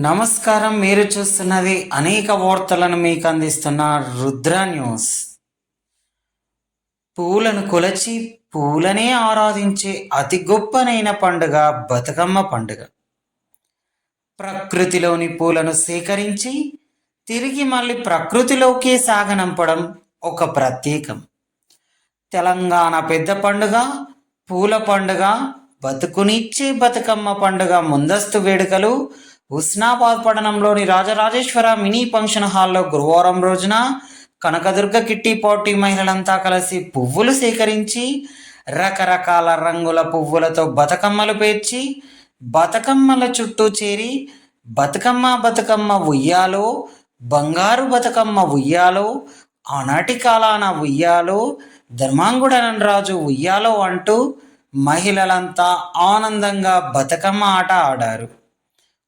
నమస్కారం. మీరు చూస్తున్నది అనేక వార్తలను మీకు అందిస్తున్న రుద్ర న్యూస్. పూలను కొలచి పూలనే ఆరాధించే అతి గొప్పనైన పండుగ బతుకమ్మ పండుగ. ప్రకృతిలోని పూలను సేకరించి తిరిగి మళ్ళీ ప్రకృతిలోకి సాగనంపడం ఒక ప్రత్యేకం. తెలంగాణ పెద్ద పండుగ పూల పండుగ, బతుకునిచ్చే బతుకమ్మ పండుగ ముందస్తు వేడుకలు హుస్నాబాద్ పట్టణంలోని రాజరాజేశ్వర మినీ ఫంక్షన్ హాల్లో గురువారం రోజున కనకదుర్గ కిట్టి పార్టీ మహిళలంతా కలిసి పువ్వులు సేకరించి రకరకాల రంగుల పువ్వులతో బతుకమ్మలు పేర్చి బతుకమ్మల చుట్టూ చేరి బతుకమ్మ బతుకమ్మ ఉయ్యాలో, బంగారు బతుకమ్మ ఉయ్యాలో, ఆనాటి కాలాన ఉయ్యాలో, ధర్మాంగుడనరాజు ఉయ్యాలో అంటూ మహిళలంతా ఆనందంగా బతుకమ్మ ఆట ఆడారు.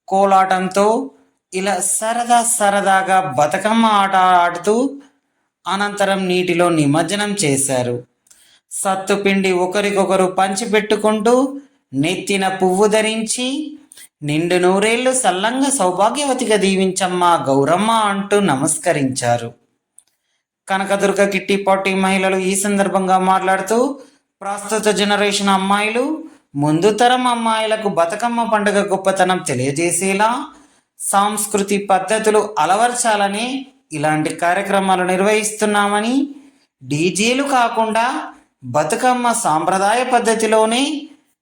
కోలాటంతో ఇలా సరదాగా బతుకమ్మ ఆట ఆడుతూ అనంతరం నీటిలో నిమజ్జనం చేశారు. సత్తుపిండి ఒకరికొకరు పంచిపెట్టుకుంటూ నెత్తిన పువ్వు ధరించి నిండు నూరేళ్లు సల్లంగా సౌభాగ్యవతిగా దీవించమ్మ గౌరమ్మ అంటూ నమస్కరించారు. కనకదుర్గ కిట్టి పార్టీ మహిళలు ఈ సందర్భంగా మాట్లాడుతూ ప్రస్తుత జనరేషన్ అమ్మాయిలు ముందు తరం అమ్మాయిలకు బతుకమ్మ పండుగ గొప్పతనం తెలియజేసేలా సాంస్కృతి పద్ధతులు అలవర్చాలని ఇలాంటి కార్యక్రమాలు నిర్వహిస్తున్నామని, డీజేలు కాకుండా బతుకమ్మ సాంప్రదాయ పద్ధతిలోనే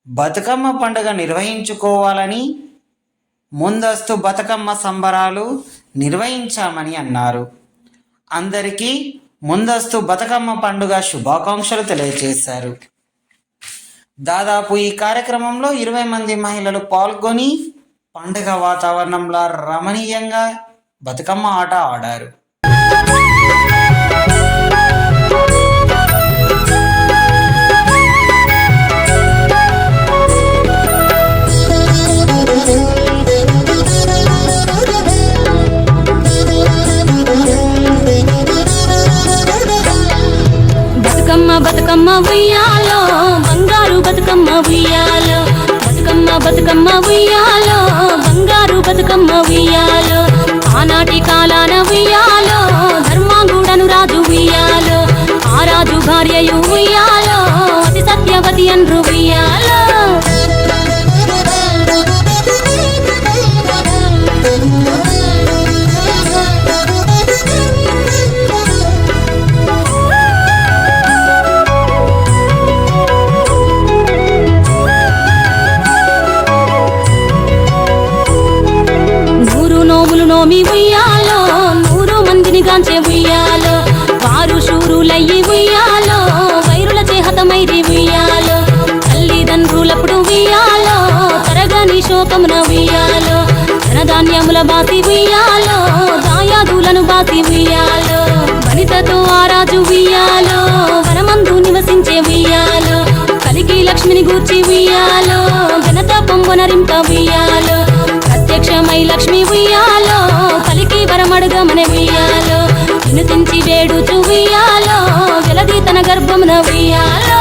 బతుకమ్మ పండుగ నిర్వహించుకోవాలని ముందస్తు బతుకమ్మ సంబరాలు నిర్వహించామని అన్నారు. అందరికీ ముందస్తు బతుకమ్మ పండుగ శుభాకాంక్షలు తెలియజేశారు. దాదాపు ఈ కార్యక్రమంలో 20 మంది మహిళలు పాల్గొని పండుగ వాతావరణంలో రమణీయంగా బతుకమ్మ ఆట ఆడారు. బతుకమ్మ ఉయ్యాలో, బంగారు బతుకమ్మ ఉయ్యాలో, బతుకమ్మ ఉయ్యాలో, బంగారు బతుకమ్మ ఉయ్యాలో, ఆనాటి కాలాన ఉయ్యాలో, ధర్మాంగుడను రాజు ఉయ్యాలో, ఆ రాజు భార్యయు ఉయ్యాలో, అతి సత్యవతి అన్రు ఉయ్యాలో. నోమి ఉయ్యాలో, 100 మందిని గాంచే ఉయ్యాలో, వారు శూరులయ్యి ఉయ్యాలో, వైరుల చేహతమైరి ఉయ్యాలో, తల్లిదండ్రులప్పుడు ఉయ్యాలో, తరగని శోకమున ఉయ్యాలో, ధనధాన్యముల బాసి ఉయ్యాలో, దాయాదులను బాసి ఉయ్యాలో, వనితతో ఆరాజు ఉయ్యాలో, వనమందు నివసించే ఉయ్యాలో, కలిగి లక్ష్మిని గూర్చి ఉయ్యాలో, ఘనత పొంగునరింప ఉయ్యాలో, ప్రత్యక్షమై లక్ష్మి ఉయ్యాలో, పలికి వరమడుగమనే ఉయ్యాలో, వినుతించి వేడుచు ఉయ్యాలో, వెలది తన గర్భమున ఉయ్యాలో.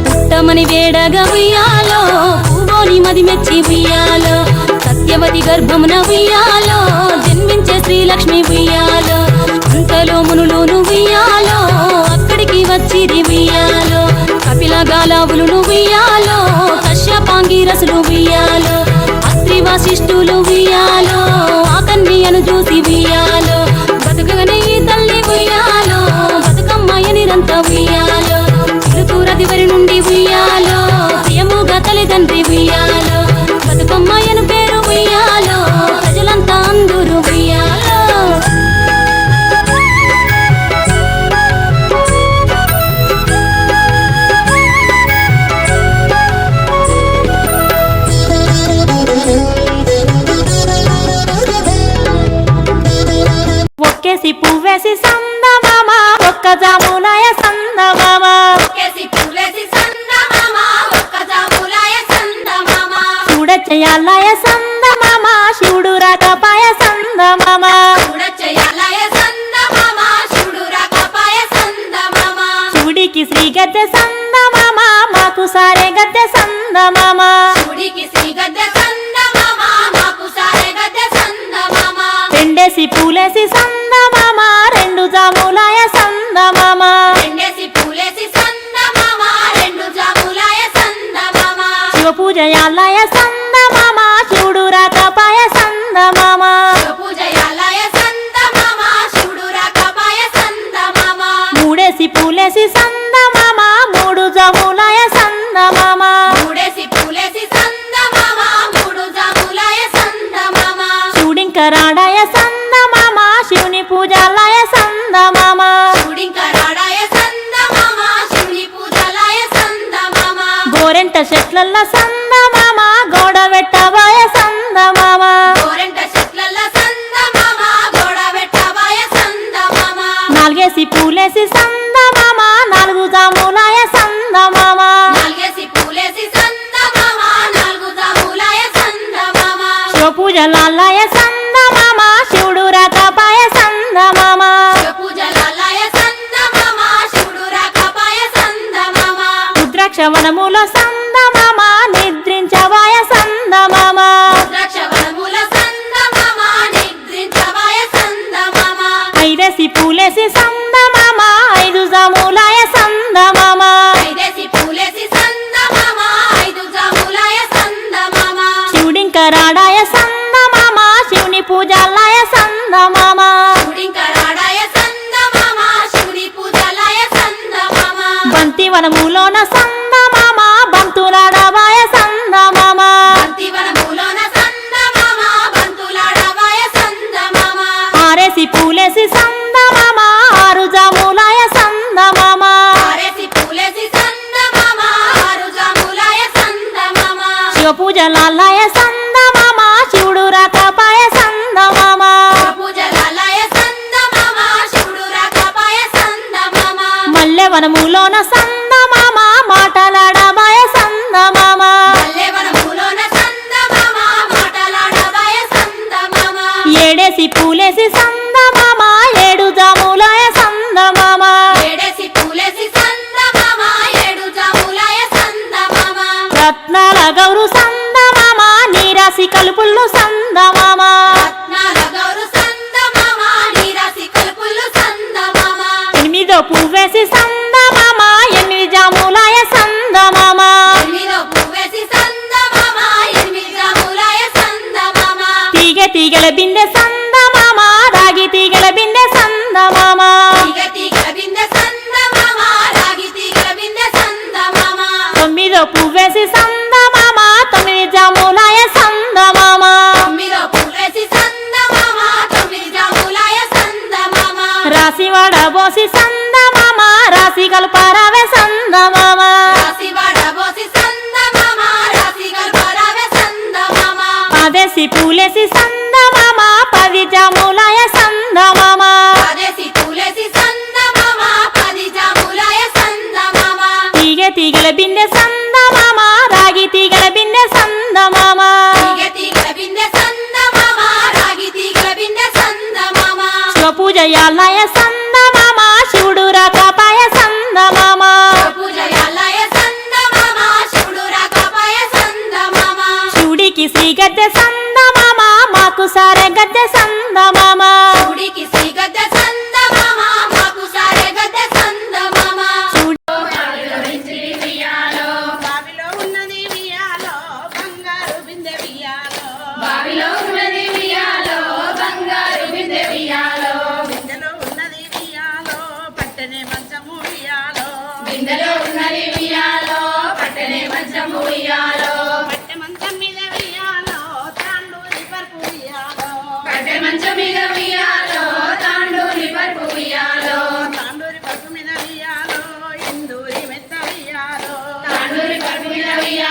పుట్టమని వేడగా ఉయ్యాలో, పూవోని మది మెచ్చి ఉయ్యాలో, సత్యవతి గర్భమున ఉయ్యాలో, జన్మించే శ్రీలక్ష్మి ఉయ్యాలో, అంతలో మునులు ఉయ్యాలో, అక్కడికి వచ్చిరి ఉయ్యాలో, కపిల గాలావులు ఉయ్యాలో, కశ్యపాంగిరసులు ఉయ్యాలో, అత్రి వశిష్ఠులు ఉయ్యాలో, ఆ కన్యను చూసి ఉయ్యాలో, బతుకగనే ఈ తల్లి ఉయ్యాలో, బతుకమ్మయ్య నిరంత ఉయ్యాలో, చిరుతూరదివరి నుండి ఉయ్యాలో, ప్రియముగా తల్లిదండ్రి ఉయ్యాలో, బతుకమ్మయ్యను పేరు ఉయ్యాలో, ప్రజలంతా అందరూ ఉయ్యాలో. ఒక్కేసి పువ్వేసి సందమామ, ఒక్క జాములాయ సందమామ, చూడ చేయాలయ సందమామ, శివుడు రాకపాయ సంద పూజ యాలయ సందమామ శివుడు రాకపాయ సందమామ మూడేసి పూలేసి సందమామ మూడు జములయ సందమామ శివుడింక రాడాయ సందమామ శివుని పూజాలయ సందమామ గోరెంట చెట్లల్ల సందమామ గోడ వెట్టవాయ సందమామ నాలుగేసి పూలేసి సందమామ నాలుగు జాములాయ సందమామ శివ పూజలాలయ సందమామ శివుడు రాకపాయ సందమామ రుద్రాక్ష వనముల సందమామ నిద్రించవాయ సందమామ ఐదేసి పూలేసి సందమామ ఐదు జాములాయ సందమామ శివుడింక రాడాయ సందమామ శివుని పూజాలయ సందమామ బంతి వనములోన సందమామ బంతులాడవాయ సందమామ ఆరేసి పూలేసి సందమామ ఆరు జాములాయ సందమామ శివ పూజలాలయ సందమామ శివుడు రాకపాయ సందమామ మల్లె వనములోన సందమామ మాటలాడవాయ సందమామ ఏడేసి పూలేసి సందమామ ఏడు జాములాయ సందమామ రత్నాల గౌరు సందమామ నీరాసి కలుపుళ్ళు సందమామ ఎనిమిదో పువ్వేసి సందమామ ఎనిమిది జాములాయ సందమామ తీగ తీగల బిందె సందమామ రాగి తీగల బిందె సందమామ తొమ్మిదో పువ్వేసి సందమామ తొమ్మిది జాములాయ సందమామ రాసి వడబోసి సందమామ రాసి కల్పరావే సందమామ పదేసి పూలేసి సందమామ పది జాములాయ సందమామ తీగ తీగల బిందె సందమామ రాగి తీగల బిందె సందమామ శివ పూజ యాలయ సందమామ శివుడు రాకపాయ సందమామ శివుడికి శ్రీ గద్దె సందమామ మాకు సారె గద్దె సందమామ బావిలో ఉన్నది వియాలో బంగారు బిందె వియాలో బిందెలో ఉన్నది వియాలో పట్టనే మంచము వియాలో పట్టె మంచం మీద వియాలో తాండూరి పరుపు వియాలో తాండూరి పరుపు మీద వియాలో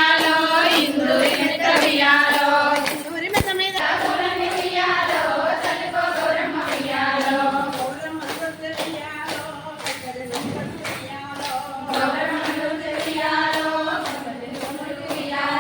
ఇందూరి మెత్త వియాలో ఇందూరి మెత్త మీద గౌరమ్మ దొడ్డు వియాలో పెద్దల నొప్పటి వియాలో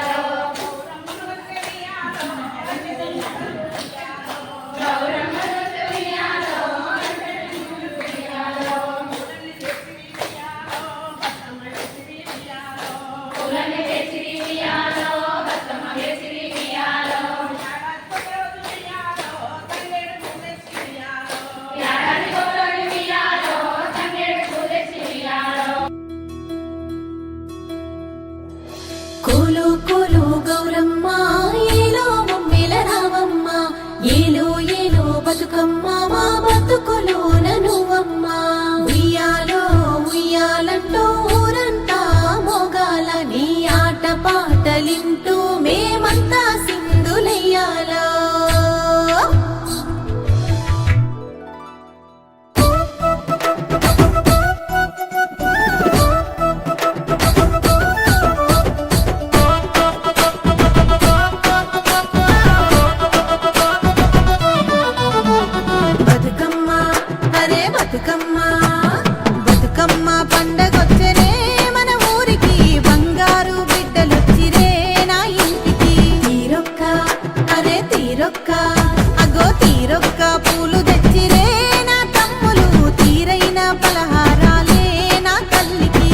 పాటలింటూ మేమంతా సింధులయ్యాలా బతుకమ్మ అరే బతుకమ్మ బతుకమ్మ పండగొచ్చనే మన ఊరికి బంగారు బిడ్డలొచ్చిరే నా ఇంటికి తీరొక్క అరే తీరొక్క అగో తీరొక్క పూలు తెచ్చిరే నా తమ్ములు తీరైన పలహారాలే నా తల్లికి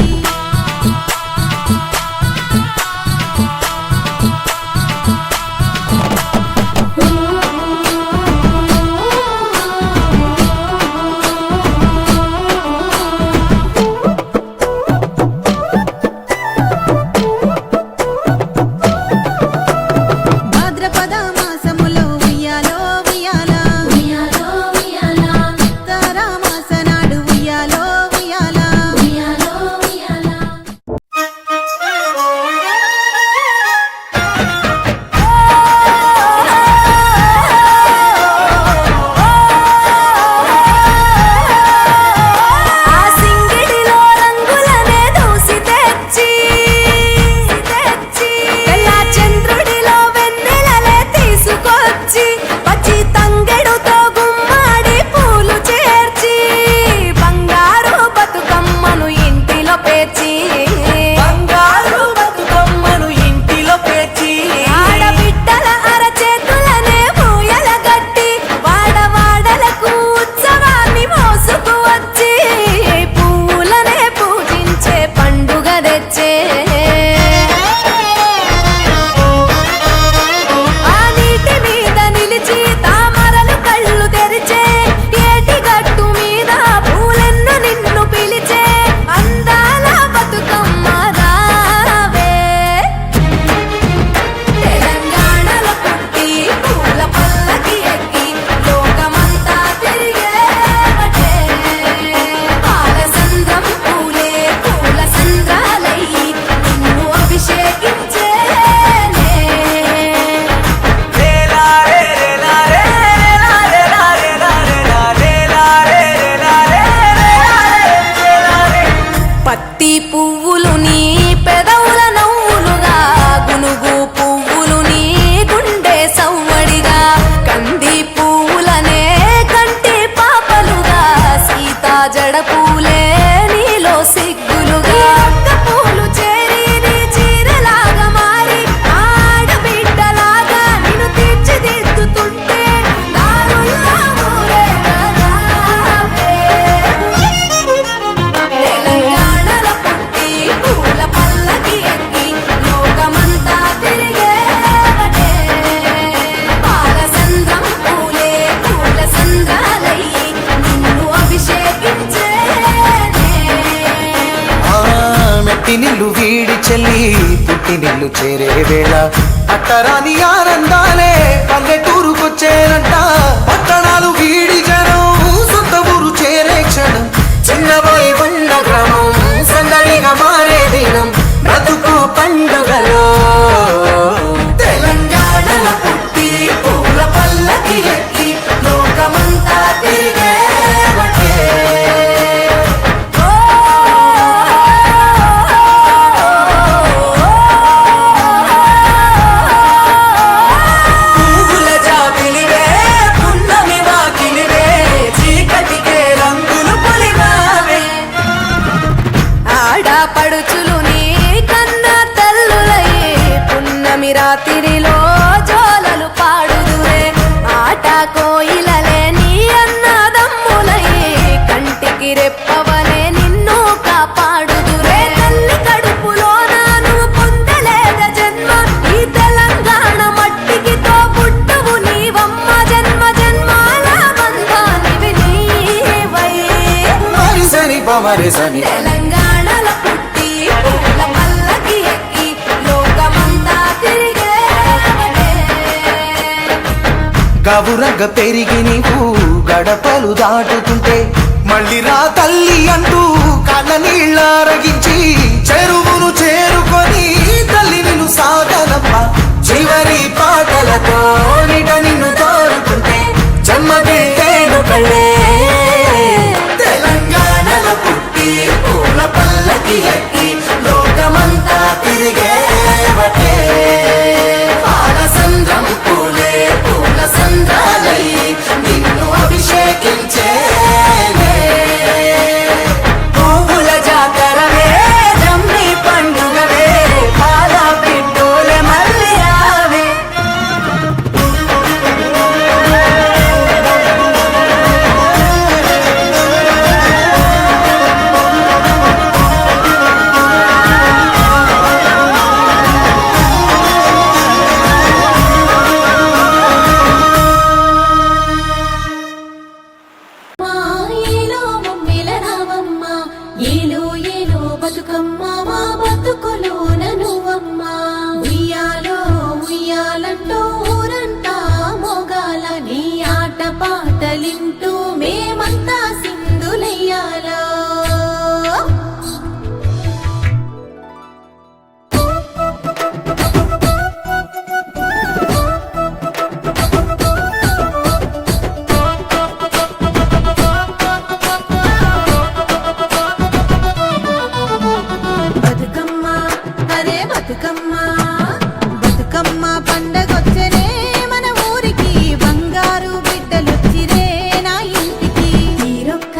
భాద్రపద మాసములో ఉయ్యాలో ఉయ్యాల ఉయ్యాలో ఉయ్యాల ఉత్తర మాసనాడు ఉయ్యాలో ఉయ్యాల ఉయ్యాలో ఉయ్యాల ఆ సింగిడిలో రంగులనే దూసి తెచ్చి తెల్ల చంద్రుడిలో వెన్నెలలే తీసుకొచ్చి పచ్చి తంగెడుతో గుమ్మాడి పూలు చేర్చి బంగారు బతుకమ్మను ఇంటిలో పేర్చి ఆడబిడ్డల అరచేతులనే పూయల గట్టి వాడవాడలకు ఉత్సవాన్ని మోసుకు వచ్చి పువ్వులనే పూజించే పండుగ తెచ్చే ఆ నీటి మీద నిలిచి తామరలు కళ్ళు తెరిచే ఏటి గట్టు మీద పూలెన్ను నిన్ను పిలిచే అందాల బతుకమ్మ రావే తెలంగాణలో పుట్టి పూల పల్లకి ఎక్కి లోకమంతా తిరిగేవటే పాలసంద్రం పూలే పూల సంద్రాలయ్యి నిన్ను అభిషేకించేనే పత్తి పువ్వులు నీ పెదవుల నవ్వులుగా గునుగు పువ్వులు నీ గుండె సవ్వడిగా కంది పువ్వులనే కంటి పాపలుగా సీతా జడ పూలే నీలో సిగ్గులుగా ఒక్క పూలు చేరి నీ చీరలాగా మారి ఆడబిడ్డలాగా నిన్ను తీర్చిదిద్దుతుంటే దారుల్లా ఊరేగరావే. తెలంగాణలో పుట్టి పూల పల్లకి ఎక్కి లోకమంతా తిరిగేవటే పాలసంద్రం పూలే పూల సంద్రాలయ్యి నిన్ను అభిషేకించేనే ఆ మెట్టి నిల్లు వీడి చెల్లి పుట్టి నిల్లు చేరే వేళ అట్టరాని ఆనందాలే పల్లెటూరుకొచ్చేనంట పట్టణాలు వీడి జనం సొంత ఊరు చేరే క్షణం చిన్నబోయి బండ గ్రామం సందడిగా మారే దినం బ్రతుకు పండుగలో తెలంగాణలో పుట్టి పూల పల్లకి ఎక్కి లోకమంతా తిరిగేవటే పువ్వుల జాబిలివే పున్నమి వాకిలివే చీకటికే రంగులు పొలిమావే ఆడపడుచులు నీ కన్న తల్లులయ్యే పున్నమి రాత్రిలో జోలలు పాడుదురే ఆట కోయిలలే నీ అన్నదమ్ములయ్యే కంటికి రెప్పవలే నిన్ను కాపాడుదురే తల్లి కడుపులో నాను పొందలేద జన్మ ఈ తెలంగాణ మట్టికి తో పుట్టువు నీవమ్మ జన్మ జన్మాల బంధానివి నీవై మరిసని పమరిసని తెలంగాణలో పుట్టి పూల పల్లకి ఎక్కి లోకమంతా తిరిగేవటే గవురగ పెరిగి నీవు గడపలు దాటుతుంటే మళ్ళీ రా తల్లి అంటూ కళ్ళ నీళ్ళ రగించి చెరువును చేరుకొని తల్లి నిన్ను సాగ ఏలో ఏలో బతుకమ్మ మా బతుకులోన నువ్వమ్మ ఉయ్యాలో ఉయ్యాలంటూ ఊరంతా మోగాల నీ ఆట పాటలింటూ మేమంతా సింధులెయ్యాలా బతుకమ్మ అరే బతుకమ్మ బతుకమ్మ పండగొచ్చరే మన ఊరికి బంగారు బిడ్డలొచ్చిరే నా ఇంటికి తీరొక్క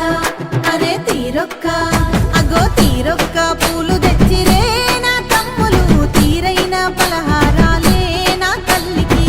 అరే తీరొక్క అగో తీరొక్క పూలు తెచ్చిరే నా తమ్ములు తీరైన పలహారాలే నా తల్లికి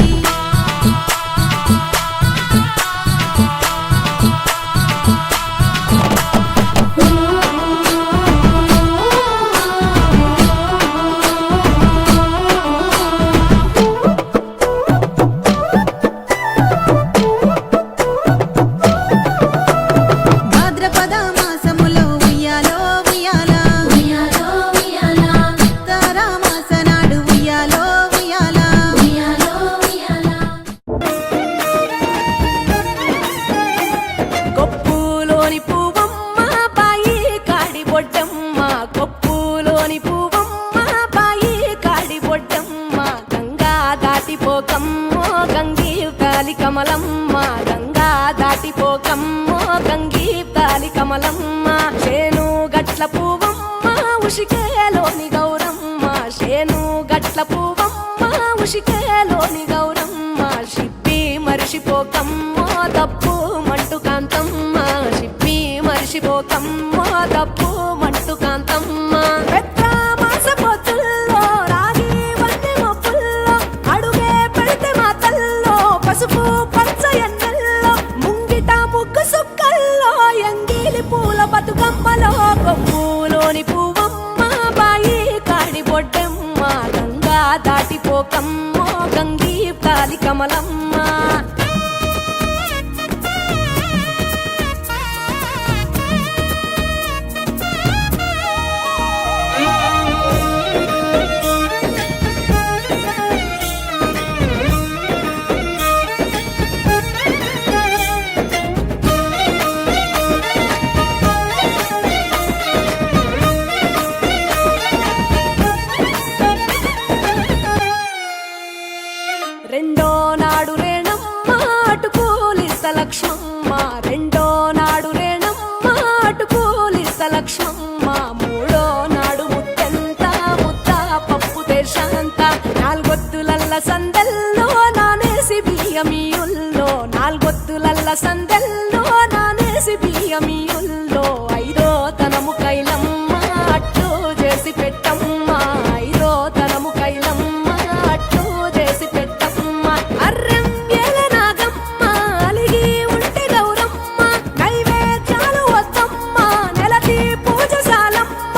భాద్రపద మాసములో ఉయ్యాలో ఉయ్యాలా ఉయ్యాలో ఉయ్యాలా ఉత్తర మాసనాడు ఉయ్యాలో ఉయ్యాలా ఉయ్యాలో ఉయ్యాలా కొప్పులోని పువ్వమ్మ బాయి కాడి బొడ్డమ్మ కొప్పులోని పువ్వమ్మ బాయి కాడి బొడ్డమ్మ గంగా దాటిపోకమ్మో గంగీ తాలి కమలమ్మ గంగా దాటిపోకమ్మో గంగీ తాలి కమలమ్మ శేను గట్ల పువ్వమ్మ ఉషికేలోని గౌరమ్మ శేను గట్ల పువ్వమ్మ ఉషికేలోని గౌరమ్మ షిప్పి మరిషిపోకమ్మో తప్పు మంటు కాంతమ్మ షిప్పి మరిషిపోకమ్మో తప్పు మంటు కాంతమ్మ పెద్ద మాస పొత్తుల్లో రాగి వన్నె మొప్పుల్లో అడుగే పెడితే మా తల్లో పసుపు పచ్చ ఎన్నెల్లో ముంగిట ముగ్గు సుక్కల్లో ఎంగిలి పూల బతుకమ్మలో కొమ్ములోని పువ్వమ్మ బాయి కాడి బొడ్డమ్మ గంగా దాటిపోకమ్మో గంగీ తాలి కమలమ్మ రెండో నాడు రేణమ్మ అటుకూలిస్త లక్ష్మమ్మ రెండో నాడు రేణమ్మ అటుకూలిస్త లక్ష్మమ్మ మూడో నాడు ముత్తెంత ముద్ద పప్పు దేశంత నాలుగొత్తులల్ల సందెల్లో నానేసి బియ్యమియుల్లో నాలుగొత్తులల్ల సందెల్లో నానేసి బియ్యమియుల్లో ఐదో తనము కైలమ్మ అట్టు చేసి పెట్టమ్మ ఐదో తనము కైలమ్మ అట్టు చేసి పెట్టమ్మ అర్రం ఏల నాగమ్మ అలిగి ఉంటే గౌరమ్మ నైవేద్యాలు వద్దమ్మ నెలకి పూజశాలమ్మ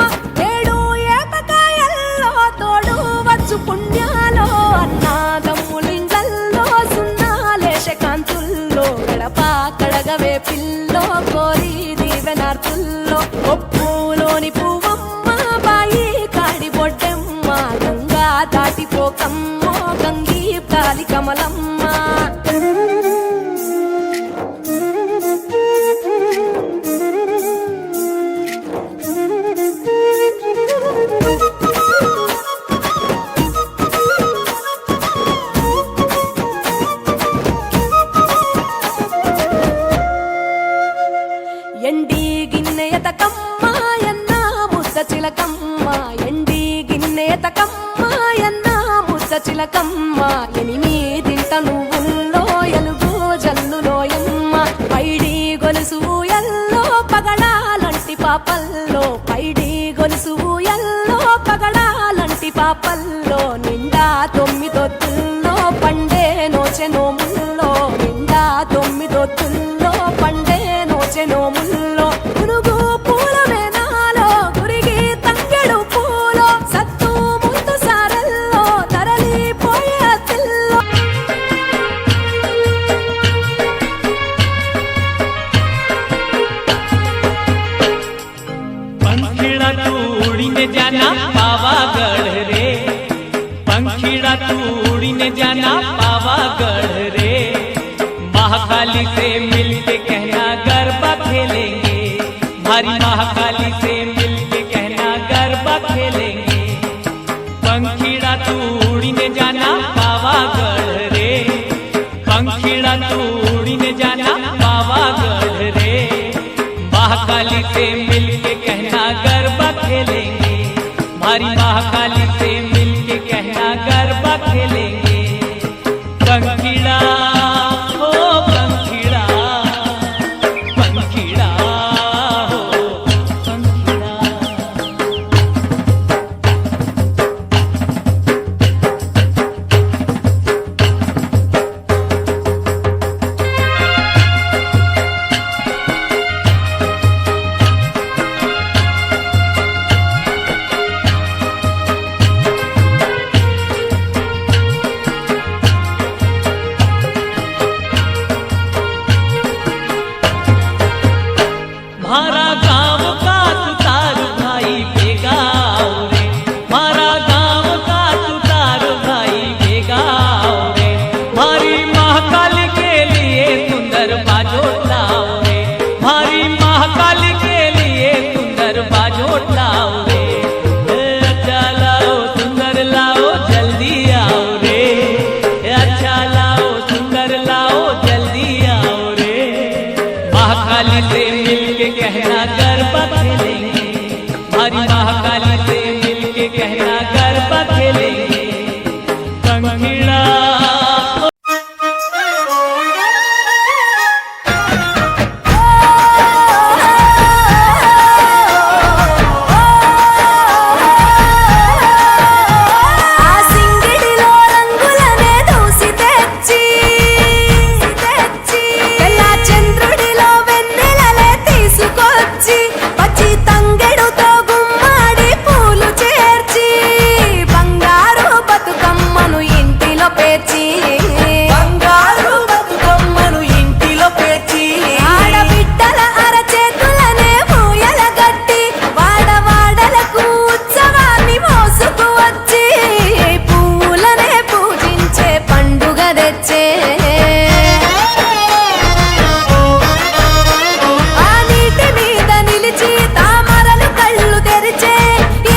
ఏడు ఏపకాయల్లో తోడు వచ్చు పుణ్యాలో అన్నాదమ్ములింగల్లో సున్నాలేశ కాంతుల్లో గడప కడగవే పిల్లో కోరి దీవెనార్తుల్లో ఒప్పులోని పువ్వమ్మ బాయి కాడి బొడ్డమ్మ గంగా దాటిపోకమ్మో గంగీ తాలి కమలమ్మ ఎండి గిన్నెయతకమ్మ ఎన్న ముద్ద చిలకమ్మ ఎండి గిన్నెయతకమ్మ ఎన్న ముద్ద చిలకమ్మ ఎనిమిదింట నువ్వుల్లో ఎలుగు జల్లులోయమ్మ పైడి గొలుసు ఎల్లో పగడాలంటి పాపల్లో పైడి గొలుసు ఎల్లో పగడాలంటి పాపల్లో నిండా తొమ్మిదొత్తుల్లో పండే నోచె నోముల్లో నిండా తొమ్మిదొత్తుల్లో పండే నోచె నోముల్లో పునుగు పూల మేనాలో గురిగి తంగెడు పూలో సత్తు ముందు సారల్లో తరలిపోయే అతిల్లో पंखीड़ा तू उड़ीने जाना पावागढ़ रे, पंखीड़ा तू उड़ीने जाना पावागढ़ रे। महाकाली से मिलके कहना गरबा खेलेंगे, भारी महाकाली से मिलके कहना गरबा खेलेंगे। पंखीड़ा तू उड़ीने जाना पावागढ़ रे, पंखीड़ा तू उड़ीने जाना पावागढ़ रे। महाकाली से मिलके कहना गरबा खेलेंगे, भारी महाकाली से मिलके कहना गरबा खेलेंगे। पंखीड़ा हो पंखीड़ा, पंखीड़ा हो पंखीड़ा। मारा गाँव का तुतार भाई बेगाओ रे, मारा गाँव का तुतार भाई बेगाओ रे। भारी महाकाल के लिए सुंदर बाजोट लाओ रे, भारी महाकाल के लिए सुंदर बाजोट लाओ रे। अच्छा लाओ सुंदर लाओ जल्दी आओ रे, अच्छा लाओ सुंदर लाओ जल्दी आओ रे। महाकाली से मिलके कहना गरबा खेलेंगे, भारी महाकाली से मिलके कहना गरबा खेलेंगे। पंखीड़ा ఆ సింగిడిలో రంగులనే దూసి తెచ్చి తెల్ల చంద్రుడిలో వెన్నెలలే తీసుకొచ్చి పచ్చి తంగెడుతో గుమ్మాడి పూలు చేర్చి బంగారు బతుకమ్మను ఇంటిలో పేర్చి బంగారు బతుకమ్మను ఇంటిలో పేర్చి ఆడబిడ్డల అరచేతులనే పూయల గట్టి వాడవాడలకు ఉత్సవాన్ని మోసుకు వచ్చి పువ్వులనే పూజించే పండుగ తెచ్చే ఆ నీటి మీద నిలిచి తామరలు కళ్ళు తెరిచే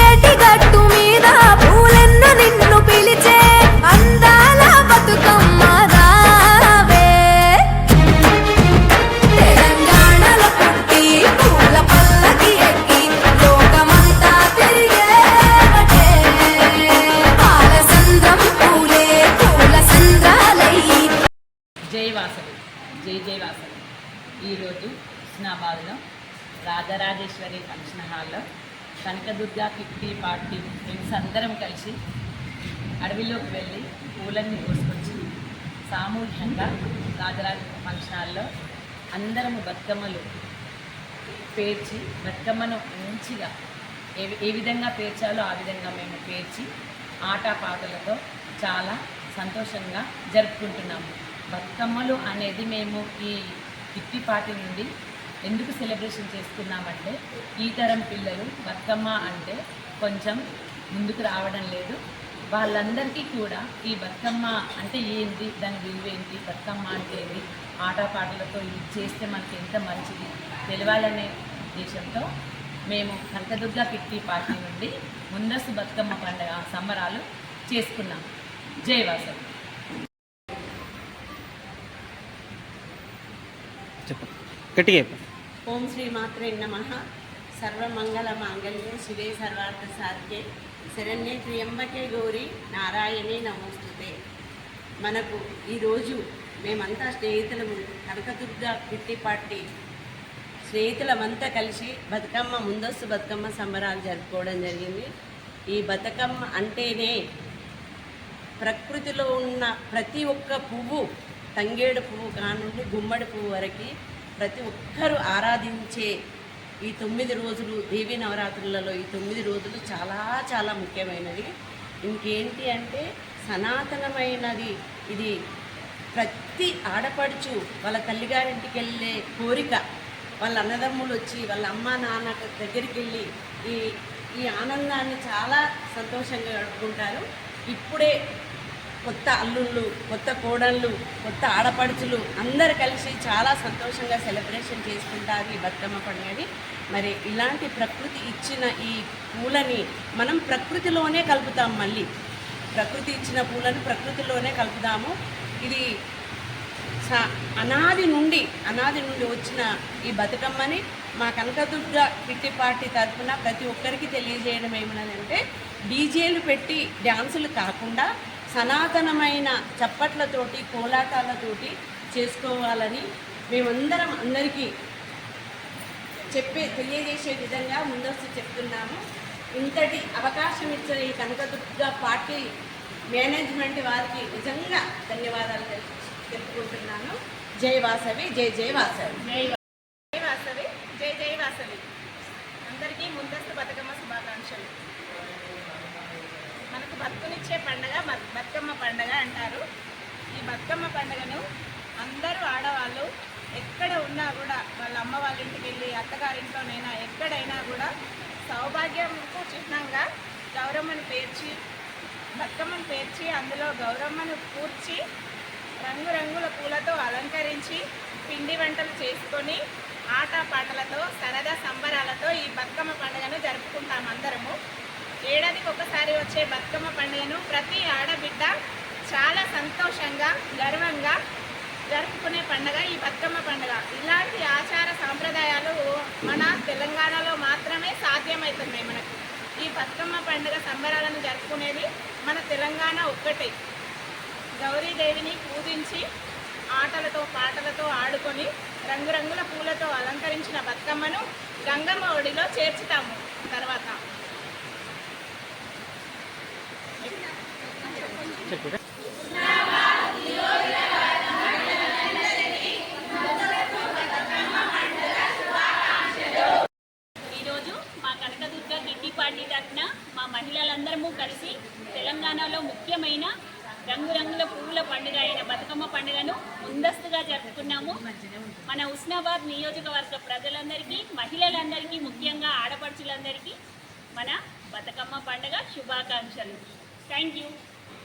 ఏటి గట్టు మీద పూలెన్ను నిన్ను పిలిచే అందాల బతుకమ్మ రావే తెలంగాణలో పుట్టి పూల పల్లకి ఎక్కి లోకమంతా తిరిగేవటే పాలసంద్రం పూలే పూల సంద్రాలయ్యి జై వాసవి, జై జై వాసవి. ఈరోజు హుస్నాబాద్లో రాజరాజేశ్వరి ఫంక్షన్ హాల్లో కనకదుర్గ కిట్టి పార్టీ ఫ్రెండ్స్ అందరం కలిసి అడవిలోకి వెళ్ళి పూలన్నీ కోసుకొచ్చి సామూహికంగా రాజరాజ ఫంక్షన్ హాల్లో అందరము బతుకమ్మలు పేర్చి బతుకమ్మను మంచిగా ఏ విధంగా పేర్చాలో ఆ విధంగా మేము పేర్చి ఆటపాటలతో చాలా సంతోషంగా జరుపుకుంటున్నాము. బతుకమ్మలు అనేది మేము ఈ కిట్టి పార్టీ నుండి ఎందుకు సెలబ్రేషన్ చేసుకున్నామంటే ఈ తరం పిల్లలు బతుకమ్మ అంటే కొంచెం ముందుకు రావడం లేదు. వాళ్ళందరికీ కూడా ఈ బతుకమ్మ అంటే ఏంటి, దాని విలువ ఏంటి, బతుకమ్మ అంటే ఏంటి, ఆటపాటలతో ఇది చేస్తే మనకి ఎంత మంచిది తెలవాలనే ఉద్దేశంతో మేము కనకదుర్గ కిట్టి పార్టీ నుండి ముందస్తు బతుకమ్మ పండుగ సంబరాలు చేసుకున్నాం. జై వాసవి. ఓం శ్రీ మాత్రే నమః. సర్వమంగళ మాంగళ్యే శివే సర్వార్థ సాధ్యే శరణ్యే త్ర్యంబకే గౌరీ నారాయణే నమోస్తుతే. మనకు ఈరోజు మేమంతా స్నేహితులము కనకదుర్గ కిట్టి పార్టీ స్నేహితులమంతా కలిసి బతుకమ్మ ముందస్తు బతుకమ్మ సంబరాలు జరుపుకోవడం జరిగింది. ఈ బతుకమ్మ అంటేనే ప్రకృతిలో ఉన్న ప్రతి ఒక్క పువ్వు, తంగేడు పువ్వు కానుండి గుమ్మడి పువ్వు వరకు ప్రతి ఒక్కరూ ఆరాధించే ఈ 9 రోజులు దేవీ నవరాత్రులలో ఈ 9 రోజులు చాలా చాలా ముఖ్యమైనది. ఇంకేంటి అంటే సనాతనమైనది ఇది. ప్రతి ఆడపడుచు వాళ్ళ తల్లిగారింటికి వెళ్ళే కోరిక, వాళ్ళ అన్నదమ్ములు వచ్చి వాళ్ళ అమ్మ నాన్న దగ్గరికి వెళ్ళి ఈ ఈ ఆనందాన్ని చాలా సంతోషంగా గడుపుకుంటారు. ఇప్పుడే కొత్త అల్లుళ్ళు, కొత్త కోడళ్ళు, కొత్త ఆడపడుచులు అందరు కలిసి చాలా సంతోషంగా సెలబ్రేషన్ చేసుకుంటారు ఈ బతుకమ్మ పండుగని. మరి ఇలాంటి ప్రకృతి ఇచ్చిన ఈ పూలని మనం ప్రకృతిలోనే కలుపుతాం. మళ్ళీ ప్రకృతి ఇచ్చిన పూలను ప్రకృతిలోనే కలుపుదాము. ఇది అనాది నుండి వచ్చిన ఈ బతుకమ్మని మా కనకదుర్గ కిట్టి పార్టీ తరఫున ప్రతి ఒక్కరికి తెలియజేయడం ఏమన్నదంటే, డీజేలు పెట్టి డ్యాన్సులు కాకుండా సనాతనమైన చప్పట్లతోటి కోలాటాలతోటి చేసుకోవాలని మేమందరం అందరికీ తెలియజేసే విధంగా ముందస్తు చెప్తున్నాము. ఇంతటి అవకాశం ఇచ్చిన ఈ కనకదుర్గ పార్టీ మేనేజ్మెంట్ వారికి నిజంగా ధన్యవాదాలు తెలుపుకుంటున్నాను. జై వాసవి, జై జై వాసవి. జై వాసవి, జై జై వాసవి. అందరికీ ముందస్తు బతుకమ్మ శుభాకాంక్షలు. మనకు బతుకునిచ్చే పండుగ బతుకమ్మ పండుగ అంటారు. ఈ బతుకమ్మ పండుగను అందరూ ఆడవాళ్ళు ఎక్కడ ఉన్నా కూడా వాళ్ళ అమ్మ వాళ్ళ ఇంటికి వెళ్ళి అత్తగారింట్లోనైనా ఎక్కడైనా కూడా సౌభాగ్యంకు చిహ్నంగా గౌరమ్మను పేర్చి బతుకమ్మను పేర్చి అందులో గౌరమ్మను కూర్చి రంగురంగుల పూలతో అలంకరించి పిండి వంటలు చేసుకొని ఆటపాటలతో సరదా సంబరాలతో ఈ బతుకమ్మ పండుగను జరుపుకుంటాం అందరము. ఏడాదికి ఒకసారి వచ్చే బతుకమ్మ పండుగను ప్రతి ఆడబిడ్డ చాలా సంతోషంగా గర్వంగా జరుపుకునే పండుగ ఈ బతుకమ్మ పండుగ. ఇలాంటి ఆచార సాంప్రదాయాలు మన తెలంగాణలో మాత్రమే సాధ్యమవుతున్నాయి. మనకు ఈ బతుకమ్మ పండుగ సంబరాలను జరుపుకునేది మన తెలంగాణ ఒక్కటే. గౌరీదేవిని పూజించి ఆటలతో పాటలతో ఆడుకొని రంగురంగుల పూలతో అలంకరించిన బతుకమ్మను గంగమ్మ ఒడిలో చేర్చుతాము. తర్వాత ఈరోజు మా కనకదుర్గ కిట్టి పార్టీ తరఫున మా మహిళలందరము కలిసి తెలంగాణలో ముఖ్యమైన రంగురంగుల పువ్వుల పండుగ అయిన బతుకమ్మ పండుగను ముందస్తుగా జరుపుకున్నాము. మన హుస్నాబాద్ నియోజకవర్గ ప్రజలందరికీ, మహిళలందరికీ, ముఖ్యంగా ఆడపడుచులందరికీ మన బతుకమ్మ పండుగ శుభాకాంక్షలు. Thank you.